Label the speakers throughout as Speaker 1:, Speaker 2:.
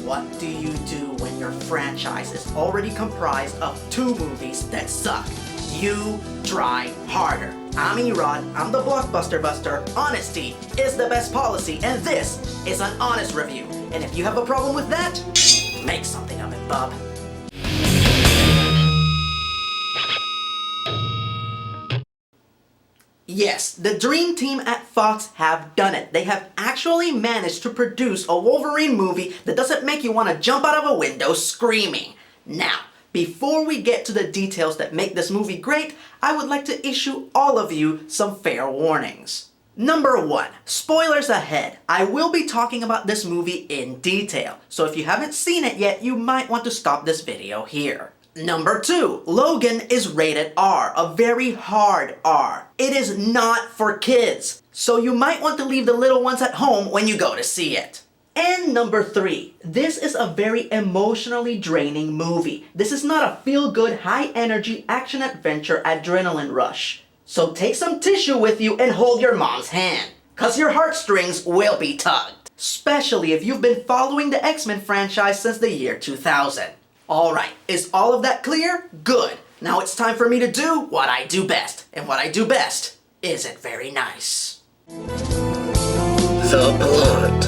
Speaker 1: What do you do when your franchise is already comprised of 2 movies that suck? You try harder. I'm ERod, I'm the Blockbuster Buster. Honesty is the best policy, and this is an honest review. And if you have a problem with that, make something of it, bub. Yes, the dream team at Fox have done it. They have actually managed to produce a Wolverine movie that doesn't make you want to jump out of a window screaming. Now, before we get to the details that make this movie great, I would like to issue all of you some fair warnings. Number 1, spoilers ahead. I will be talking about this movie in detail, so if you haven't seen it yet, you might want to stop this video here. Number 2, Logan is rated R, a very hard R. It is not for kids, so you might want to leave the little ones at home when you go to see it. And number 3, this is a very emotionally draining movie. This is not a feel-good, high-energy action-adventure adrenaline rush. So take some tissue with you and hold your mom's hand, cause your heartstrings will be tugged. Especially if you've been following the X-Men franchise since the year 2000. Alright, is all of that clear? Good. Now it's time for me to do what I do best. And what I do best isn't very nice.
Speaker 2: The plot.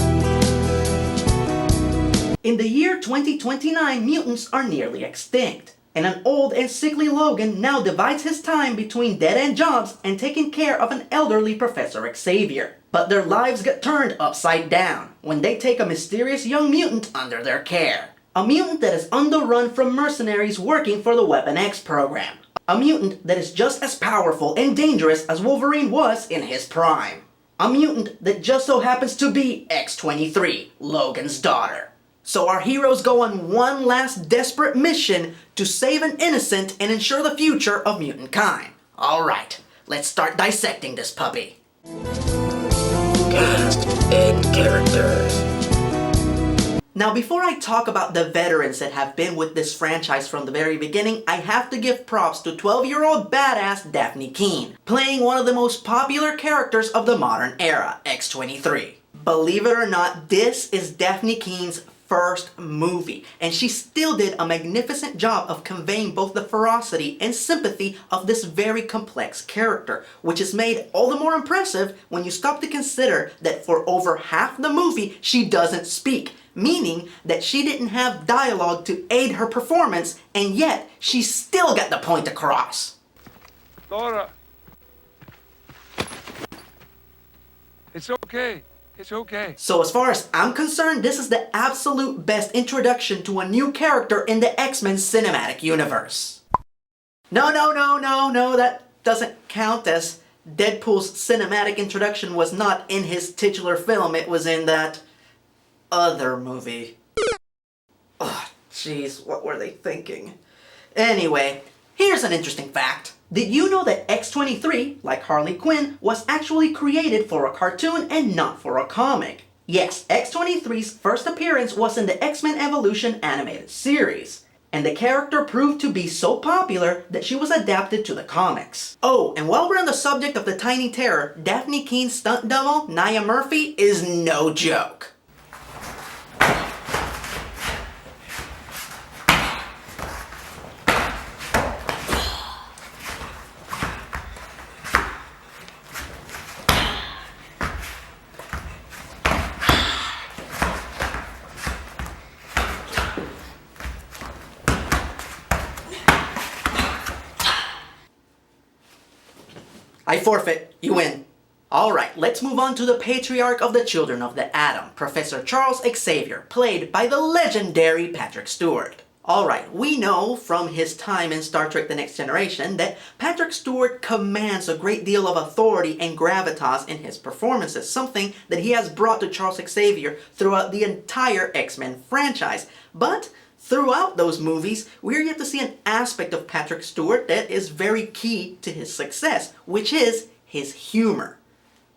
Speaker 1: In the year 2029, mutants are nearly extinct. And an old and sickly Logan now divides his time between dead-end jobs and taking care of an elderly Professor Xavier. But their lives get turned upside down when they take a mysterious young mutant under their care. A mutant that is on the run from mercenaries working for the Weapon X program. A mutant that is just as powerful and dangerous as Wolverine was in his prime. A mutant that just so happens to be X-23, Logan's daughter. So our heroes go on one last desperate mission to save an innocent and ensure the future of mutant kind. Alright, let's start dissecting this puppy.
Speaker 2: Cast and characters.
Speaker 1: Now before I talk about the veterans that have been with this franchise from the very beginning, I have to give props to 12-year-old badass Daphne Keane, playing one of the most popular characters of the modern era, X-23. Believe it or not, this is Daphne Keane's first movie, and she still did a magnificent job of conveying both the ferocity and sympathy of this very complex character, which is made all the more impressive when you stop to consider that for over half the movie she doesn't speak, meaning that she didn't have dialogue to aid her performance, and yet she still got the point across.
Speaker 3: Laura, it's okay. It's okay.
Speaker 1: So as far as I'm concerned, this is the absolute best introduction to a new character in the X-Men cinematic universe. No, that doesn't count, as Deadpool's cinematic introduction was not in his titular film, it was in that other movie. Oh, jeez, what were they thinking? Anyway, here's an interesting fact. Did you know that X-23, like Harley Quinn, was actually created for a cartoon and not for a comic? Yes, X-23's first appearance was in the X-Men Evolution animated series, and the character proved to be so popular that she was adapted to the comics. Oh, and while we're on the subject of the Tiny Terror, Daphne Keane's stunt double, Nia Murphy, is no joke. I forfeit. You win. Alright, let's move on to the patriarch of the Children of the Atom, Professor Charles Xavier, played by the legendary Patrick Stewart. Alright, we know from his time in Star Trek The Next Generation that Patrick Stewart commands a great deal of authority and gravitas in his performances, something that he has brought to Charles Xavier throughout the entire X-Men franchise. But throughout those movies, we're yet to see an aspect of Patrick Stewart that is very key to his success, which is his humor,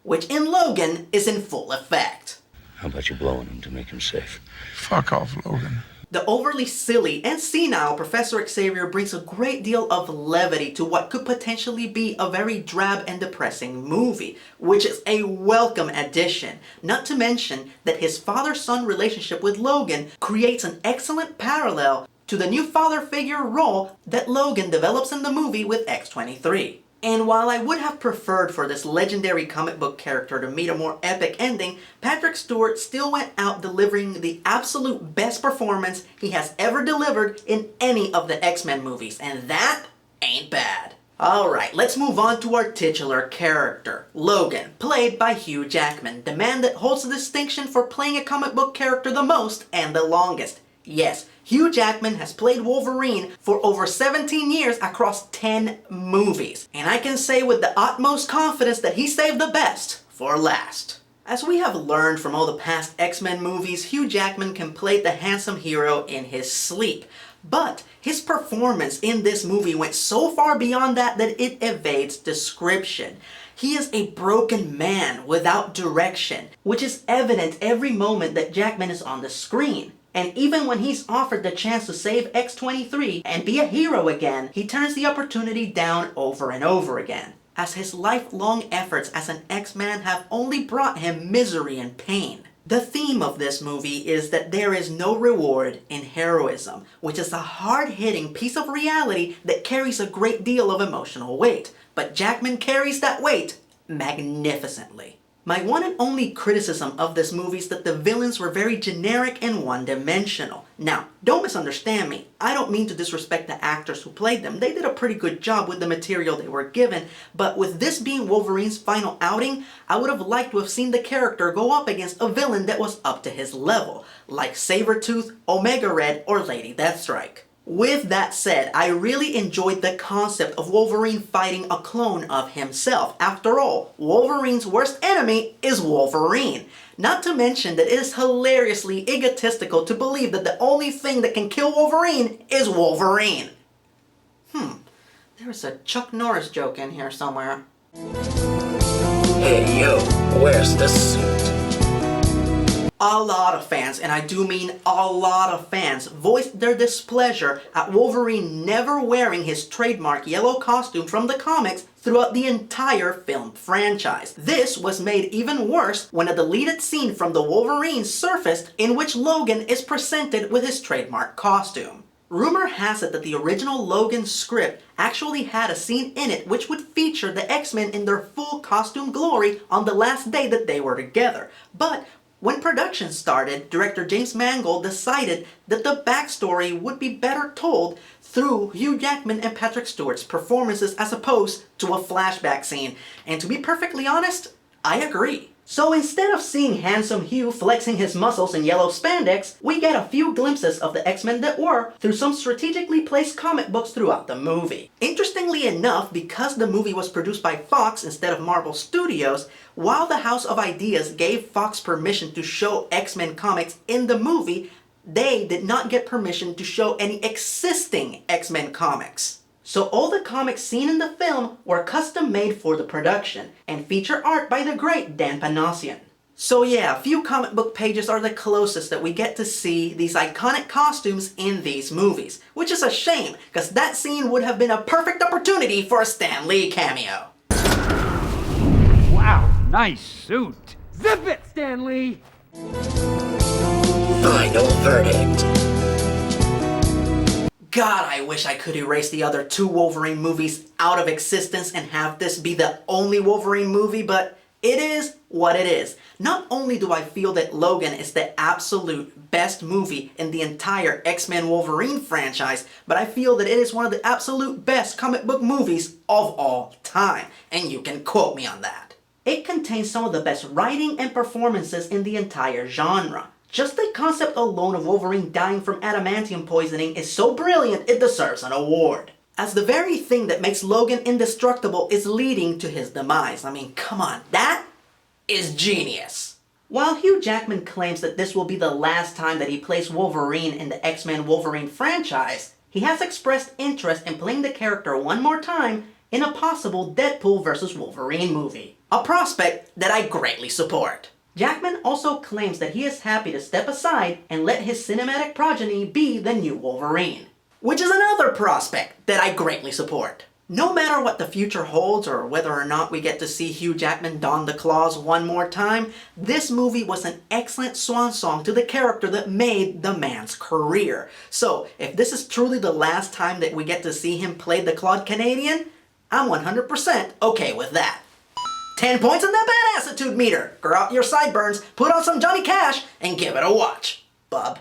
Speaker 1: which in Logan is in full effect.
Speaker 4: How about you blowing him to make him safe?
Speaker 3: Fuck off, Logan.
Speaker 1: The overly silly and senile Professor Xavier brings a great deal of levity to what could potentially be a very drab and depressing movie, which is a welcome addition. Not to mention that his father-son relationship with Logan creates an excellent parallel to the new father figure role that Logan develops in the movie with X-23. And while I would have preferred for this legendary comic book character to meet a more epic ending, Patrick Stewart still went out delivering the absolute best performance he has ever delivered in any of the X-Men movies, and that ain't bad. Alright, let's move on to our titular character, Logan, played by Hugh Jackman, the man that holds the distinction for playing a comic book character the most and the longest. Yes, Hugh Jackman has played Wolverine for over 17 years across 10 movies. And I can say with the utmost confidence that he saved the best for last. As we have learned from all the past X-Men movies, Hugh Jackman can play the handsome hero in his sleep. But his performance in this movie went so far beyond that it evades description. He is a broken man without direction, which is evident every moment that Jackman is on the screen. And even when he's offered the chance to save X-23 and be a hero again, he turns the opportunity down over and over again, as his lifelong efforts as an X-Man have only brought him misery and pain. The theme of this movie is that there is no reward in heroism, which is a hard-hitting piece of reality that carries a great deal of emotional weight. But Jackman carries that weight magnificently. My one and only criticism of this movie is that the villains were very generic and one-dimensional. Now, don't misunderstand me. I don't mean to disrespect the actors who played them. They did a pretty good job with the material they were given, but with this being Wolverine's final outing, I would have liked to have seen the character go up against a villain that was up to his level, like Sabretooth, Omega Red, or Lady Deathstrike. With that said, I really enjoyed the concept of Wolverine fighting a clone of himself. After all, Wolverine's worst enemy is Wolverine. Not to mention that it is hilariously egotistical to believe that the only thing that can kill Wolverine is Wolverine. There's a Chuck Norris joke in here somewhere.
Speaker 2: Hey yo, where's the suit?
Speaker 1: A lot of fans, and I do mean a lot of fans, voiced their displeasure at Wolverine never wearing his trademark yellow costume from the comics throughout the entire film franchise. This was made even worse when a deleted scene from the Wolverine surfaced in which Logan is presented with his trademark costume. Rumor has it that the original Logan script actually had a scene in it which would feature the X-Men in their full costume glory on the last day that they were together. But when production started, director James Mangold decided that the backstory would be better told through Hugh Jackman and Patrick Stewart's performances as opposed to a flashback scene. And to be perfectly honest, I agree. So instead of seeing handsome Hugh flexing his muscles in yellow spandex, we get a few glimpses of the X-Men that were through some strategically placed comic books throughout the movie. Interestingly enough, because the movie was produced by Fox instead of Marvel Studios, while the House of Ideas gave Fox permission to show X-Men comics in the movie, they did not get permission to show any existing X-Men comics. So all the comics seen in the film were custom made for the production and feature art by the great Dan Panosian. So yeah, a few comic book pages are the closest that we get to see these iconic costumes in these movies, which is a shame because that scene would have been a perfect opportunity for a Stan Lee cameo.
Speaker 4: Wow, nice suit. Zip it, Stan Lee!
Speaker 2: Final verdict.
Speaker 1: God, I wish I could erase the other two Wolverine movies out of existence and have this be the only Wolverine movie, but it is what it is. Not only do I feel that Logan is the absolute best movie in the entire X-Men Wolverine franchise, but I feel that it is one of the absolute best comic book movies of all time, and you can quote me on that. It contains some of the best writing and performances in the entire genre. Just the concept alone of Wolverine dying from adamantium poisoning is so brilliant it deserves an award. As the very thing that makes Logan indestructible is leading to his demise. I mean, come on, that is genius. While Hugh Jackman claims that this will be the last time that he plays Wolverine in the X-Men Wolverine franchise, he has expressed interest in playing the character one more time in a possible Deadpool vs. Wolverine movie. A prospect that I greatly support. Jackman also claims that he is happy to step aside and let his cinematic progeny be the new Wolverine, which is another prospect that I greatly support. No matter what the future holds or whether or not we get to see Hugh Jackman don the claws one more time, this movie was an excellent swan song to the character that made the man's career. So, if this is truly the last time that we get to see him play the Clawed Canadian, I'm 100% okay with that. 10 points in the badassitude meter. Grow out your sideburns, put on some Johnny Cash, and give it a watch, bub.